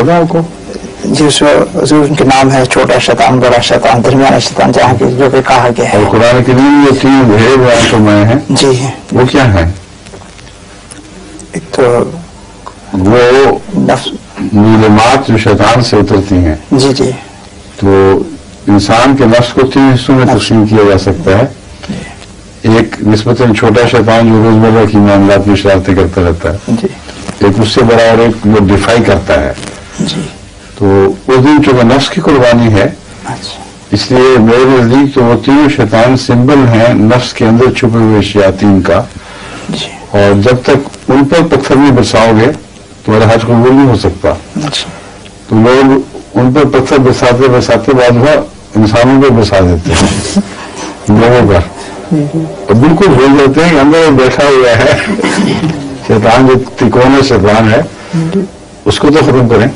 پتا آپ کو؟ جی اس میں حضور کے نام ہے، چھوٹا شیطان، بڑا شیطان، درمیانا شیطان، جہاں کی جو بھی کہا گیا ہے. اور قرآن کریم میں 3 بھید آپ کو میں ہیں جی وہ کیا ہیں؟ ایک تو وہ نفس. مولمات جو شیطان سے اترتی ہیں. جی جی. تو انسان کے نفس کو 3 حصوں میں تقسیم کیا جا سکتا ہے. ایک نسبتاً چھوٹا شیطان جو روزمرہ کی معاملات میں شرارتیں کرتا رہتا ہے. جی. ایک اس سے بڑا اور ایک جو ڈیفائی کرتا ہے. جی. تو اس دن چونکہ نفس کی قربانی ہے اس لیے میرے نزدیک تو وہ 3 شیطان سمبل ہیں نفس کے اندر چھپے ہوئے شیاطین کا. جی. اور جب تک ان پر پتھر نہیں برساؤ گے تمہارا حج قبول نہیں ہو سکتا. تو لوگ ان پر پتھر برساتے برساتے بعد میں انسانوں پہ برسا دیتے ہیں لوگوں پر، اور بالکل بھول جاتے ہیں کہ اندر بیٹھا ہوا ہے شیطان جو تکونا شیطان ہے اس کو تو ختم کریں.